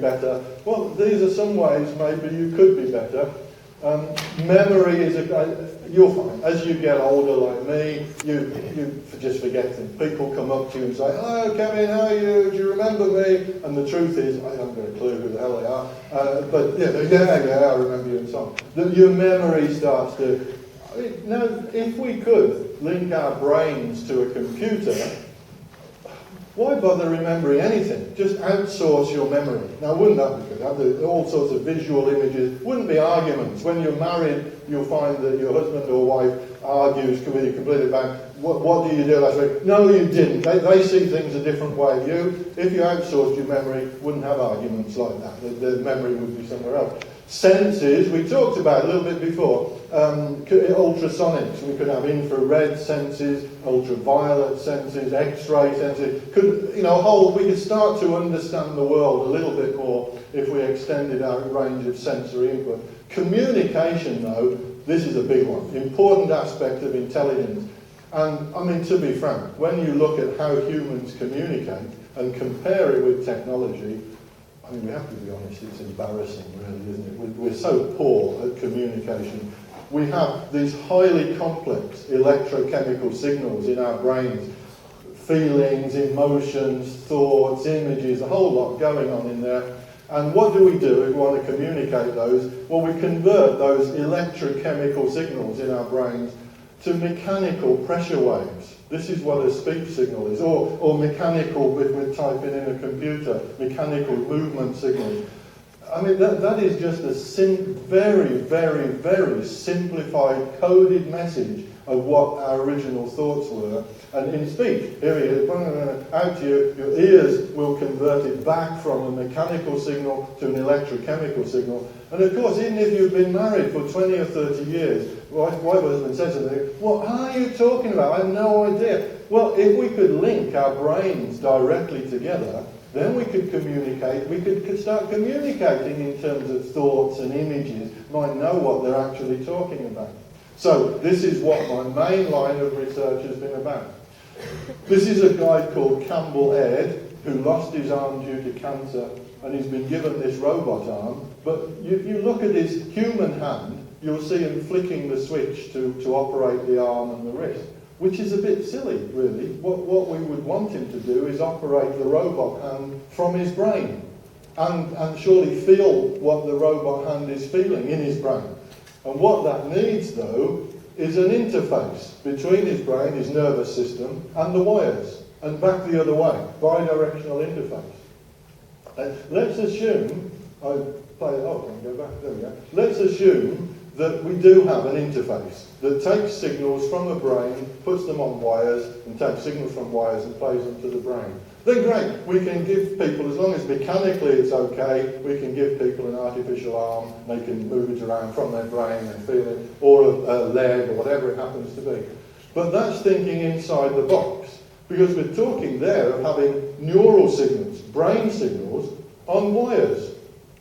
better. Well, these are some ways maybe you could be better. Memory is you'll find, as you get older like me, you just forget things. People come up to you and say, "Hello, Kevin, how are you? Do you remember me?" And the truth is, I haven't got a clue who the hell they are. But yeah, I remember you and so on. Your memory starts to... Now, if we could link our brains to a computer, why bother remembering anything? Just outsource your memory. Now, wouldn't that be good? Have all sorts of visual images. Wouldn't be arguments. When you're married, you'll find that your husband or wife argues completely about, what did you do last week? No, you didn't. They see things a different way. If you outsourced your memory, wouldn't have arguments like that. The memory would be somewhere else. Senses, we talked about a little bit before. Ultrasonics, we could have infrared senses, ultraviolet senses, X-ray senses. We could start to understand the world a little bit more if we extended our range of sensory input. Communication, though, this is a big one. Important aspect of intelligence. And, I mean, to be frank, when you look at how humans communicate and compare it with technology, I mean, we have to be honest, it's embarrassing, really, isn't it? We're so poor at communication. We have these highly complex electrochemical signals in our brains, feelings, emotions, thoughts, images, a whole lot going on in there. And what do we do if we want to communicate those? Well, we convert those electrochemical signals in our brains to mechanical pressure waves. This is what a speech signal is, or mechanical, if we're typing in a computer, mechanical movement signals. I mean, that is just a very, very, very simplified, coded message of what our original thoughts were. And in speech, here it is, out to you, your ears will convert it back from a mechanical signal to an electrochemical signal. And of course, even if you've been married for 20 or 30 years, wife or husband says something, "What are you talking about? I have no idea." Well, if we could link our brains directly together, then we could communicate, we could start communicating in terms of thoughts and images, might know what they're actually talking about. So, this is what my main line of research has been about. This is a guy called Campbell Ed, who lost his arm due to cancer, and he's been given this robot arm. But you look at his human hand, you'll see him flicking the switch to operate the arm and the wrist, which is a bit silly, really. What we would want him to do is operate the robot hand from his brain and surely feel what the robot hand is feeling in his brain. And what that needs, though, is an interface between his brain, his nervous system, and the wires, and back the other way, bidirectional interface. Let's assume, Let's assume that we do have an interface that takes signals from the brain, puts them on wires, and takes signals from wires and plays them to the brain. Then great, we can give people, as long as mechanically it's okay, we can give people an artificial arm, they can move it around from their brain and feel it, or a leg, or whatever it happens to be. But that's thinking inside the box, because we're talking there of having neural signals, brain signals, on wires.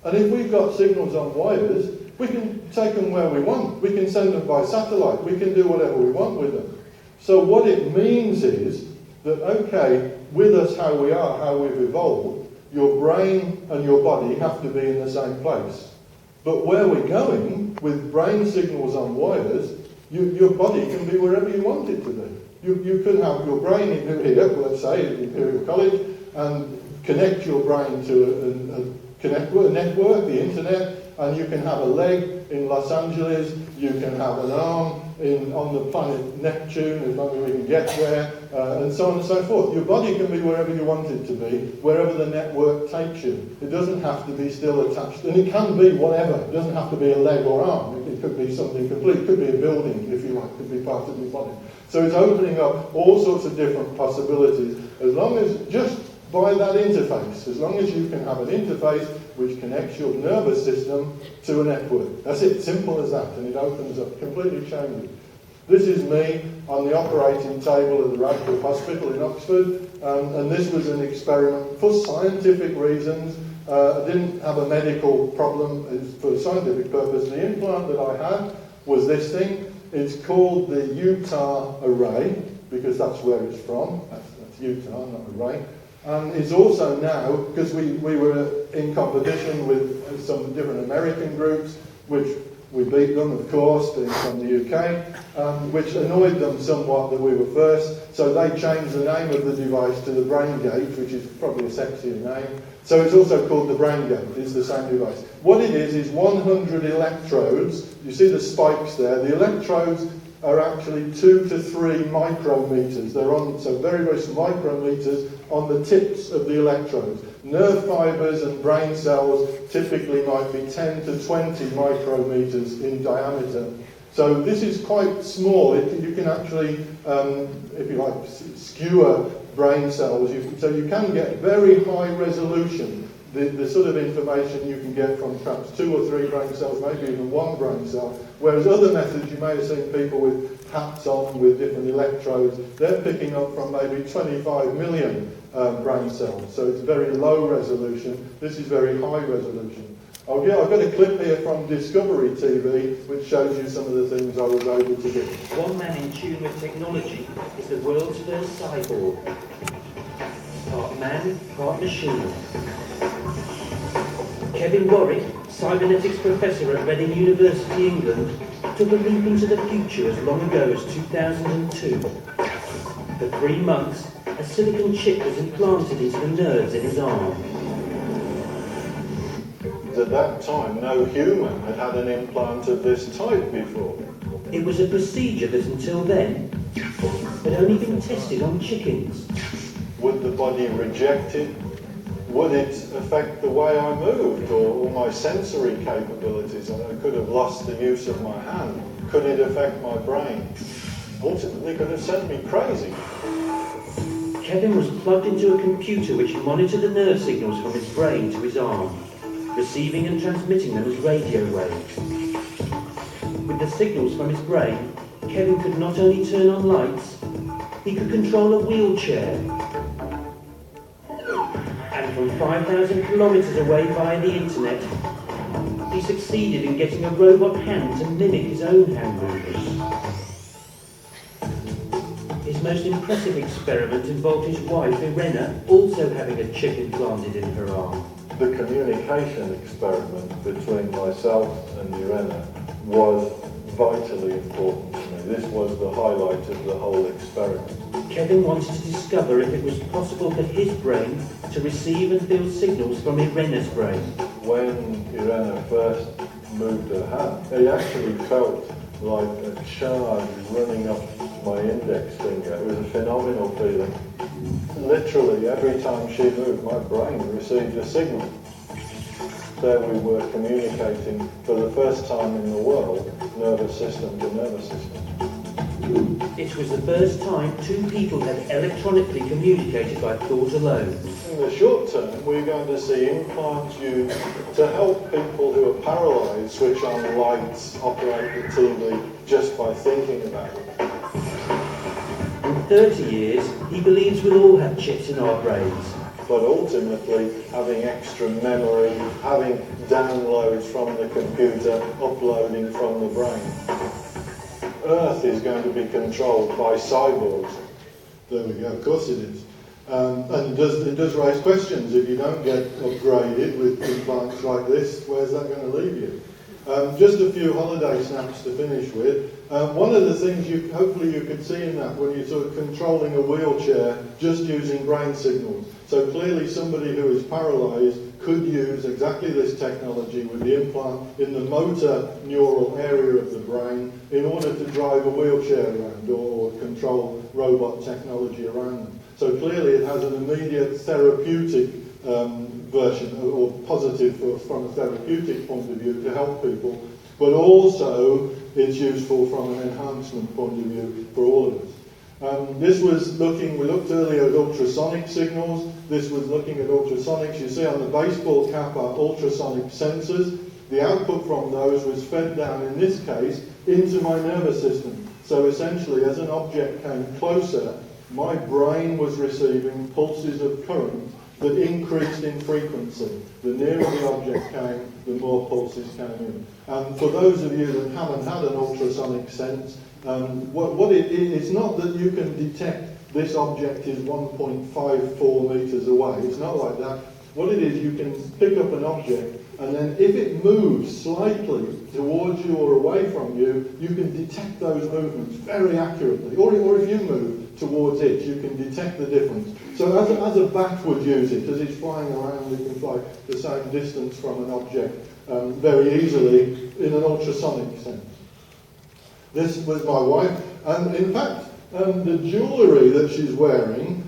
And if we've got signals on wires, we can take them where we want. We can send them by satellite. We can do whatever we want with them. So what it means is that, okay, with us how we are, how we've evolved, your brain and your body have to be in the same place. But where we're going, with brain signals on wires, your body can be wherever you want it to be. You could have your brain in here, let's say, at Imperial College, and connect your brain to a network, the internet, and you can have a leg in Los Angeles, you can have an arm on the planet Neptune, as long as we can get there, and so on and so forth. Your body can be wherever you want it to be, wherever the network takes you. It doesn't have to be still attached, and it can be whatever. It doesn't have to be a leg or arm. It could be something complete. It could be a building, if you like. It could be part of your body. So it's opening up all sorts of different possibilities, as long as just by that interface, as long as you can have an interface which connects your nervous system to a network. That's it, simple as that, and it opens up, completely changes. This is me on the operating table at the Radcliffe Hospital in Oxford, and this was an experiment for scientific reasons. I didn't have a medical problem, it's for a scientific purpose. The implant that I had was this thing. It's called the Utah Array, because that's where it's from. That's Utah, not Array. And it's also now, because we were in competition with some different American groups, which we beat them, of course, being from the UK, which annoyed them somewhat that we were first. So they changed the name of the device to the BrainGate, which is probably a sexier name. So it's also called the BrainGate. It's the same device. What it is 100 electrodes. You see the spikes there. The electrodes are actually 2 to 3 micrometers. They're on, so very, very small micrometers on the tips of the electrodes. Nerve fibers and brain cells typically might be 10 to 20 micrometers in diameter. So this is quite small. You can actually, if you like, skewer brain cells. So you can get very high resolution. The sort of information you can get from perhaps 2 or 3 brain cells, maybe even 1 brain cell. Whereas other methods, you may have seen people with hats on with different electrodes, they're picking up from maybe 25 million brain cells. So it's very low resolution. This is very high resolution. Oh yeah, I've got a clip here from Discovery TV which shows you some of the things I was able to do. One man in tune with technology is the world's first cyborg. Part man, part machine. Kevin Warwick, cybernetics professor at Reading University, England, took a leap into the future as long ago as 2002. For 3 months, a silicon chip was implanted into the nerves in his arm. At that time, no human had had an implant of this type before. It was a procedure that until then had only been tested on chickens. Would the body reject it? Would it affect the way I moved or my sensory capabilities? I could have lost the use of my hand. Could it affect my brain? Ultimately, it could have sent me crazy. Kevin was plugged into a computer which monitored the nerve signals from his brain to his arm, receiving and transmitting them as radio waves. With the signals from his brain, Kevin could not only turn on lights, he could control a wheelchair. And from 5,000 kilometers away via the internet, he succeeded in getting a robot hand to mimic his own hand movements. His most impressive experiment involved his wife, Irena, also having a chip implanted in her arm. The communication experiment between myself and Irena was vitally important to me. This was the highlight of the whole experiment. Kevin wanted to discover if it was possible for his brain to receive and feel signals from Irena's brain. When Irena first moved her hand, it actually felt like a charge running up my index finger. It was a phenomenal feeling. Literally, every time she moved, my brain received a signal. There we were communicating for the first time in the world, nervous system to nervous system. It was the first time 2 people had electronically communicated by thought alone. In the short term, we're going to see implants used to help people who are paralysed switch on lights, operate the TV, just by thinking about it. In 30 years, he believes we'll all have chips in our brains. But ultimately, having extra memory, having downloads from the computer, uploading from the brain. Earth is going to be controlled by cyborgs. There we go, of course it is. And it does raise questions. If you don't get upgraded with implants like this, where's that going to leave you? Just a few holiday snaps to finish with. One of the things hopefully you could see in that when you're sort of controlling a wheelchair just using brain signals. So clearly somebody who is paralysed could use exactly this technology with the implant in the motor neural area of the brain in order to drive a wheelchair around or control robot technology around them. So clearly it has an immediate therapeutic version or positive from a therapeutic point of view to help people, but also it's useful from an enhancement point of view for all of us. We looked earlier at ultrasonic signals. This was looking at ultrasonics. You see on the baseball cap are ultrasonic sensors. The output from those was fed down, in this case, into my nervous system. So essentially, as an object came closer, my brain was receiving pulses of current that increased in frequency. The nearer the object came, the more pulses came in. And for those of you that haven't had an ultrasonic sense, what it is, it's not that you can detect this object is 1.54 metres away. It's not like that. What it is, you can pick up an object, and then if it moves slightly towards you or away from you, you can detect those movements very accurately. Or if you move towards it, you can detect the difference. So as a bat would use it, as it's flying around, it can fly the same distance from an object very easily in an ultrasonic sense. This was my wife, and in fact, the jewellery that she's wearing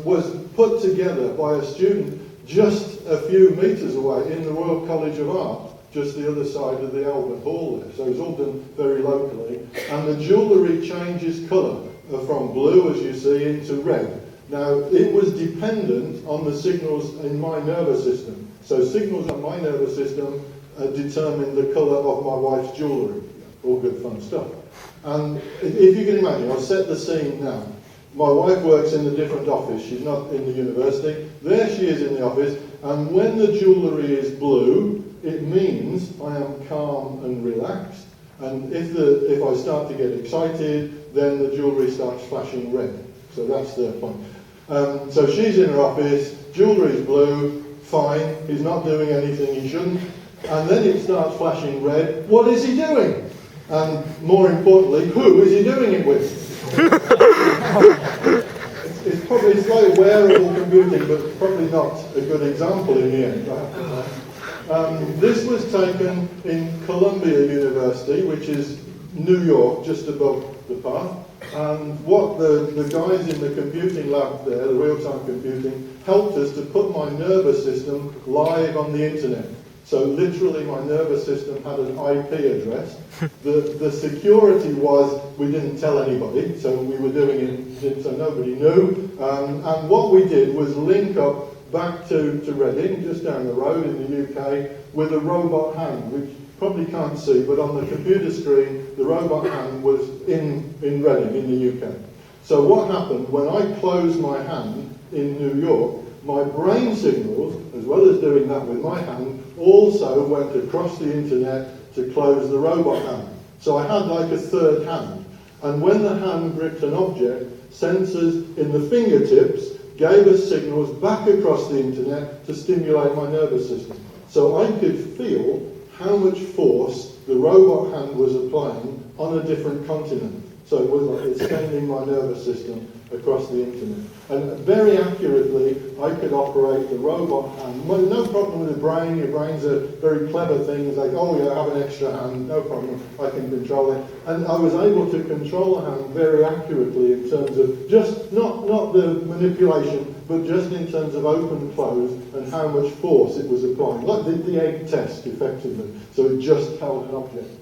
was put together by a student just a few metres away in the Royal College of Art, just the other side of the Albert Hall there. So it's all done very locally. And the jewellery changes colour from blue, as you see, into red. Now, it was dependent on the signals in my nervous system. So signals on my nervous system determine the colour of my wife's jewellery. All good fun stuff. And if you can imagine, I'll set the scene now. My wife works in a different office. She's not in the university. There she is in the office. And when the jewellery is blue, it means I am calm and relaxed. And if I start to get excited, then the jewellery starts flashing red. So that's the point. So she's in her office. Jewellery is blue. Fine. He's not doing anything he shouldn't. And then it starts flashing red. What is he doing? And more importantly, who is he doing it with? It's probably like wearable computing, but probably not a good example in the end, I have to say. This was taken in Columbia University, which is New York, just above the path. And what the guys in the computing lab there, the real-time computing, helped us to put my nervous system live on the internet. So literally my nervous system had an IP address. The security was we didn't tell anybody, so we were doing it so nobody knew. And what we did was link up back to Reading, just down the road in the UK, with a robot hand, which you probably can't see, but on the computer screen, the robot hand was in Reading, in the UK. So what happened, when I closed my hand in New York, my brain signals, as well as doing that with my hand, also went across the internet to close the robot hand. So I had like a third hand. And when the hand gripped an object, sensors in the fingertips gave us signals back across the internet to stimulate my nervous system. So I could feel how much force the robot hand was applying on a different continent. So it was like it's sending my nervous system across the internet. And very accurately, I could operate the robot hand. No problem with the brain. Your brain's a very clever thing. It's like, oh yeah, I have an extra hand. No problem. I can control it. And I was able to control the hand very accurately in terms of just, not the manipulation, but just in terms of open, close, and how much force it was applying. Like the egg test, effectively. So it just held an object.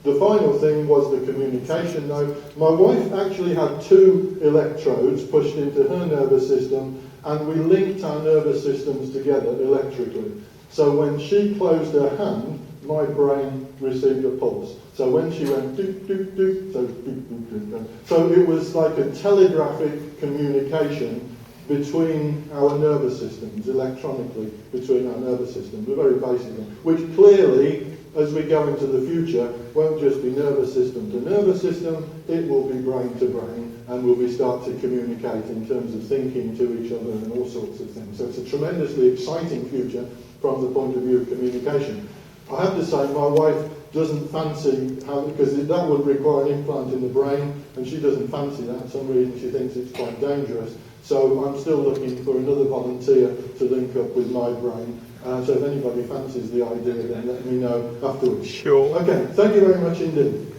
The final thing was the communication. Now, my wife actually had 2 electrodes pushed into her nervous system, and we linked our nervous systems together electrically. So when she closed her hand, my brain received a pulse. So when she went doop, doop, doop, so doop, doop, doop, doop. So it was like a telegraphic communication between our nervous systems, electronically, between our nervous systems, a very basic one, which clearly, as we go into the future, won't just be nervous system to nervous system, it will be brain to brain, and we'll start to communicate in terms of thinking to each other and all sorts of things. So it's a tremendously exciting future from the point of view of communication. I have to say, my wife doesn't fancy how, because that would require an implant in the brain, and she doesn't fancy that. For some reason she thinks it's quite dangerous. So I'm still looking for another volunteer to link up with my brain. So if anybody fancies the idea, then let me know afterwards. Sure. Okay, thank you very much indeed.